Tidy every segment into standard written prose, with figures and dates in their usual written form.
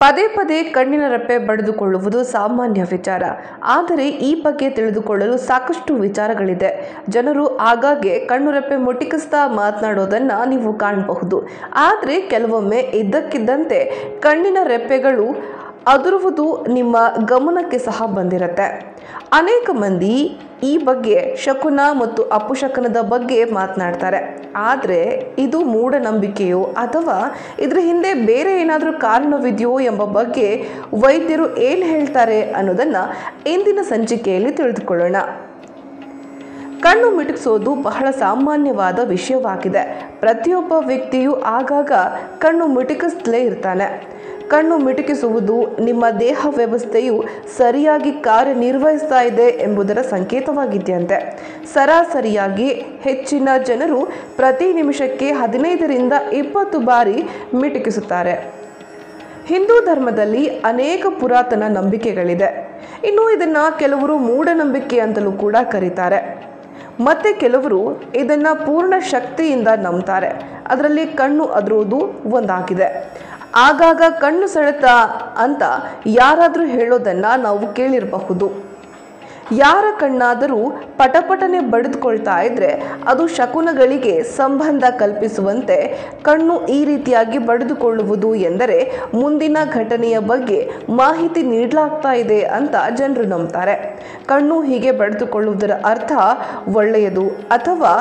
ಪದೇ ಪದೇ ಕಣ್ಣಿನ ರೆಪ್ಪೆ ಬಡಿದುಕೊಳ್ಳುವುದು ಸಾಮಾನ್ಯ ವಿಚಾರ. ಆದರೆ ಈ ಬಗ್ಗೆ ತಿಳಿದುಕೊಳ್ಳಲು ಸಾಕಷ್ಟು ವಿಚಾರಗಳಿದೆ. ಜನರು ಆಗಾಗ್ಗೆ ಕಣ್ಣು ರೆಪ್ಪೆ ಮೊಟಿಕಿಸ್ತಾ ಮಾತನಾಡೋದನ್ನು ನೀವು ಕಾಣಬಹುದು. ಆದರೆ ಕೆಲವೊಮ್ಮೆ ಇದ್ದಕ್ಕಿದ್ದಂತೆ ಕಣ್ಣಿನ ರೆಪ್ಪೆಗಳು ಅದರುವುದು ನಿಮ್ಮ ಗಮನಕ್ಕೆ ಸಹ ಬಂದಿರುತ್ತೆ. ಅನೇಕ ಮಂದಿ ಈ ಬಗ್ಗೆ ಶಕುನ ಮತ್ತು ಅಪಶಕುನದ ಬಗ್ಗೆ ಮಾತನಾಡ್ತಾರೆ. ಆದರೆ ಇದು ಮೂಢನಂಬಿಕೆಯೋ ಅಥವಾ ಇದರ ಹಿಂದೆ ಬೇರೆ ಏನಾದರೂ ಕಾರಣವಿದೆಯೋ ಎಂಬ ಬಗ್ಗೆ ವೈದ್ಯರು ಏನು ಹೇಳ್ತಾರೆ ಅನ್ನೋದನ್ನು ಇಂದಿನ ಸಂಚಿಕೆಯಲ್ಲಿ ತಿಳಿದುಕೊಳ್ಳೋಣ. ಕಣ್ಣು ಮಿಟುಕಿಸೋದು ಬಹಳ ಸಾಮಾನ್ಯವಾದ ವಿಷಯವಾಗಿದೆ. ಪ್ರತಿಯೊಬ್ಬ ವ್ಯಕ್ತಿಯು ಆಗಾಗ ಕಣ್ಣು ಮಿಟುಕಿಸಲೇ ಇರ್ತಾನೆ. ಕಣ್ಣು ಮಿಟುಕಿಸುವುದು ನಿಮ್ಮ ದೇಹ ವ್ಯವಸ್ಥೆಯು ಸರಿಯಾಗಿ ಕಾರ್ಯನಿರ್ವಹಿಸ್ತಾ ಇದೆ ಎಂಬುದರ ಸಂಕೇತವಾಗಿದೆಯಂತೆ. ಸರಾಸರಿಯಾಗಿ ಹೆಚ್ಚಿನ ಜನರು ಪ್ರತಿ ನಿಮಿಷಕ್ಕೆ 15 ರಿಂದ 20 ಬಾರಿ ಮಿಟುಕಿಸುತ್ತಾರೆ. ಹಿಂದೂ ಧರ್ಮದಲ್ಲಿ ಅನೇಕ ಪುರಾತನ ನಂಬಿಕೆಗಳಿದೆ. ಇನ್ನು ಇದನ್ನು ಕೆಲವರು ಮೂಢನಂಬಿಕೆ ಅಂತಲೂ ಕೂಡ ಕರೀತಾರೆ. ಮತ್ತು ಕೆಲವರು ಇದನ್ನು ಪೂರ್ಣ ಶಕ್ತಿಯಿಂದ ನಂಬ್ತಾರೆ. ಅದರಲ್ಲಿ ಕಣ್ಣು ಅದರೋದು ಒಂದಾಗಿದೆ. ಆಗಾಗ ಕಣ್ಣು ಸೆಳೆತ ಅಂತ ಯಾರಾದರೂ ಹೇಳೋದನ್ನು ನಾವು ಕೇಳಿರಬಹುದು. ಯಾರ ಕಣ್ಣಾದರೂ ಪಟಪಟನೆ ಬಡಿದುಕೊಳ್ತಾ ಇದ್ದರೆ ಅದು ಶಕುನಗಳಿಗೆ ಸಂಬಂಧ ಕಲ್ಪಿಸುವಂತೆ ಕಣ್ಣು ಈ ರೀತಿಯಾಗಿ ಬಡಿದುಕೊಳ್ಳುವುದು ಎಂದರೆ ಮುಂದಿನ ಘಟನೆಯ ಬಗ್ಗೆ ಮಾಹಿತಿ ನೀಡಲಾಗ್ತಾ ಇದೆ ಅಂತ ಜನರು ನಂಬ್ತಾರೆ. ಕಣ್ಣು ಹೀಗೆ ಬಡಿದುಕೊಳ್ಳುವುದರ ಅರ್ಥ ಒಳ್ಳೆಯದು ಅಥವಾ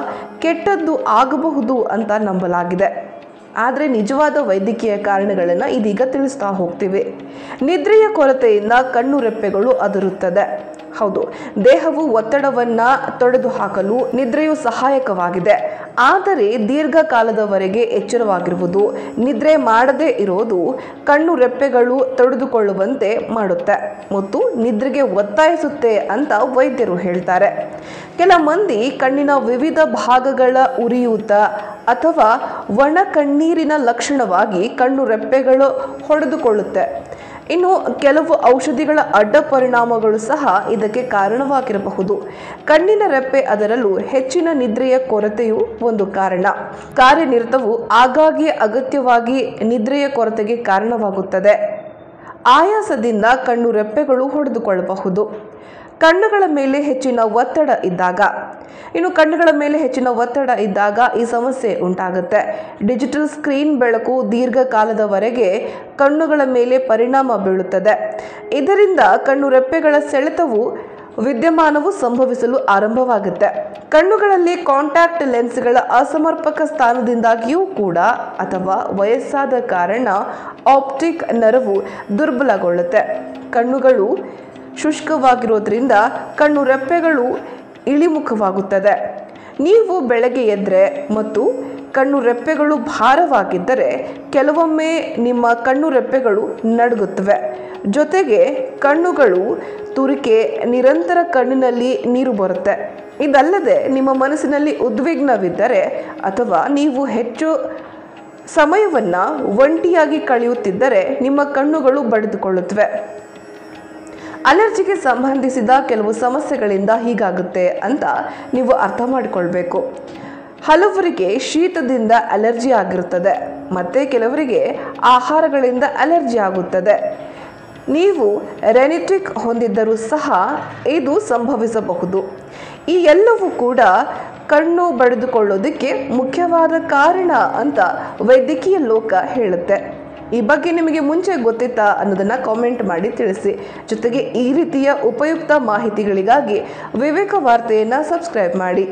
ಕೆಟ್ಟದ್ದು ಆಗಬಹುದು ಅಂತ ನಂಬಲಾಗಿದೆ. ಆದರೆ ನಿಜವಾದ ವೈದ್ಯಕೀಯ ಕಾರಣಗಳನ್ನು ಇದೀಗ ತಿಳಿಸ್ತಾ ಹೋಗ್ತೀವಿ. ನಿದ್ರೆಯ ಕೊರತೆಯಿಂದ ಕಣ್ಣು ರೆಪ್ಪೆಗಳು ಅದರುತ್ತದೆ. ಹೌದು, ದೇಹವು ಒತ್ತಡವನ್ನು ತೊಡೆದುಹಾಕಲು ನಿದ್ರೆಯು ಸಹಾಯಕವಾಗಿದೆ. ಆದರೆ ದೀರ್ಘಕಾಲದವರೆಗೆ ಎಚ್ಚರವಾಗಿರುವುದು, ನಿದ್ರೆ ಮಾಡದೇ ಇರೋದು ಕಣ್ಣು ರೆಪ್ಪೆಗಳು ತೊಡೆದುಕೊಳ್ಳುವಂತೆ ಮಾಡುತ್ತೆ ಮತ್ತು ನಿದ್ರೆಗೆ ಒತ್ತಾಯಿಸುತ್ತೆ ಅಂತ ವೈದ್ಯರು ಹೇಳ್ತಾರೆ. ಕೆಲ ಮಂದಿ ಕಣ್ಣಿನ ವಿವಿಧ ಭಾಗಗಳ ಉರಿಯೂತ ಅಥವಾ ಒಣ ಕಣ್ಣೀರಿನ ಲಕ್ಷಣವಾಗಿ ಕಣ್ಣು ರೆಪ್ಪೆಗಳು ಹೊಡೆದುಕೊಳ್ಳುತ್ತೆ. ಇನ್ನು ಕೆಲವು ಔಷಧಿಗಳ ಅಡ್ಡ ಪರಿಣಾಮಗಳು ಸಹ ಇದಕ್ಕೆ ಕಾರಣವಾಗಿರಬಹುದು. ಕಣ್ಣಿನ ರೆಪ್ಪೆ ಅದರಲ್ಲೂ ಹೆಚ್ಚಿನ ನಿದ್ರೆಯ ಕೊರತೆಯು ಒಂದು ಕಾರಣ. ಕಾರ್ಯನಿರತವು ಆಗಾಗ್ಗೆ ಅಗತ್ಯವಾಗಿ ನಿದ್ರೆಯ ಕೊರತೆಗೆ ಕಾರಣವಾಗುತ್ತದೆ. ಆಯಾಸದಿಂದ ಕಣ್ಣು ರೆಪ್ಪೆಗಳು ಹೊಡೆದುಕೊಳ್ಳಬಹುದು. ಕಣ್ಣುಗಳ ಮೇಲೆ ಹೆಚ್ಚಿನ ಒತ್ತಡ ಇದ್ದಾಗ, ಕಣ್ಣುಗಳ ಮೇಲೆ ಹೆಚ್ಚಿನ ಒತ್ತಡ ಇದ್ದಾಗ ಈ ಸಮಸ್ಯೆ ಉಂಟಾಗುತ್ತೆ. ಡಿಜಿಟಲ್ ಸ್ಕ್ರೀನ್ ಬೆಳಕು ದೀರ್ಘಕಾಲದವರೆಗೆ ಕಣ್ಣುಗಳ ಮೇಲೆ ಪರಿಣಾಮ ಬೀಳುತ್ತದೆ. ಇದರಿಂದ ಕಣ್ಣು ರೆಪ್ಪೆಗಳ ಸೆಳೆತವು ವಿದ್ಯಮಾನವು ಸಂಭವಿಸಲು ಆರಂಭವಾಗುತ್ತೆ. ಕಣ್ಣುಗಳಲ್ಲಿ ಕಾಂಟ್ಯಾಕ್ಟ್ ಲೆನ್ಸ್ಗಳ ಅಸಮರ್ಪಕ ಸ್ಥಾನದಿಂದಾಗಿಯೂ ಕೂಡ ಅಥವಾ ವಯಸ್ಸಾದ ಕಾರಣ ಆಪ್ಟಿಕ್ ನರವು ದುರ್ಬಲಗೊಳ್ಳುತ್ತೆ. ಕಣ್ಣುಗಳು ಶುಷ್ಕವಾಗಿರೋದ್ರಿಂದ ಕಣ್ಣು ರೆಪ್ಪೆಗಳು ಇಳಿಮುಖವಾಗುತ್ತದೆ. ನೀವು ಬೆಳಗ್ಗೆ ಎದ್ದರೆ ಮತ್ತು ಕಣ್ಣು ರೆಪ್ಪೆಗಳು ಭಾರವಾಗಿದ್ದರೆ ಕೆಲವೊಮ್ಮೆ ನಿಮ್ಮ ಕಣ್ಣು ರೆಪ್ಪೆಗಳು ನಡುಗುತ್ತವೆ. ಜೊತೆಗೆ ಕಣ್ಣುಗಳು ತುರಿಕೆ, ನಿರಂತರ ಕಣ್ಣಿನಲ್ಲಿ ನೀರು ಬರುತ್ತೆ. ಇದಲ್ಲದೆ ನಿಮ್ಮ ಮನಸ್ಸಿನಲ್ಲಿ ಉದ್ವಿಗ್ನವಿದ್ದರೆ ಅಥವಾ ನೀವು ಹೆಚ್ಚು ಸಮಯವನ್ನು ಒಂಟಿಯಾಗಿ ಕಳೆಯುತ್ತಿದ್ದರೆ ನಿಮ್ಮ ಕಣ್ಣುಗಳು ಬಡಿದುಕೊಳ್ಳುತ್ತವೆ. ಅಲರ್ಜಿಗೆ ಸಂಬಂಧಿಸಿದ ಕೆಲವು ಸಮಸ್ಯೆಗಳಿಂದ ಹೀಗಾಗುತ್ತೆ ಅಂತ ನೀವು ಅರ್ಥ ಮಾಡಿಕೊಳ್ಬೇಕು. ಹಲವರಿಗೆ ಶೀತದಿಂದ ಅಲರ್ಜಿ ಆಗಿರುತ್ತದೆ ಮತ್ತು ಕೆಲವರಿಗೆ ಆಹಾರಗಳಿಂದ ಅಲರ್ಜಿ ಆಗುತ್ತದೆ. ನೀವು ರೆನಿಟಿಕ್ ಹೊಂದಿದ್ದರೂ ಸಹ ಇದು ಸಂಭವಿಸಬಹುದು. ಈ ಎಲ್ಲವೂ ಕೂಡ ಕಣ್ಣು ಬಡಿದುಕೊಳ್ಳೋದಕ್ಕೆ ಮುಖ್ಯವಾದ ಕಾರಣ ಅಂತ ವೈದ್ಯಕೀಯ ಲೋಕ ಹೇಳುತ್ತೆ. ಈ ಬಗ್ಗೆ ನಿಮಗೆ ಮುಂಚೆ ಗೊತ್ತಿತ್ತಾ ಅನ್ನೋದನ್ನು ಕಾಮೆಂಟ್ ಮಾಡಿ ತಿಳಿಸಿ. ಜೊತೆಗೆ ಈ ರೀತಿಯ ಉಪಯುಕ್ತ ಮಾಹಿತಿಗಳಿಗಾಗಿ ವಿವೇಕ ವಾರ್ತೆಯನ್ನು ಸಬ್ಸ್ಕ್ರೈಬ್ ಮಾಡಿ.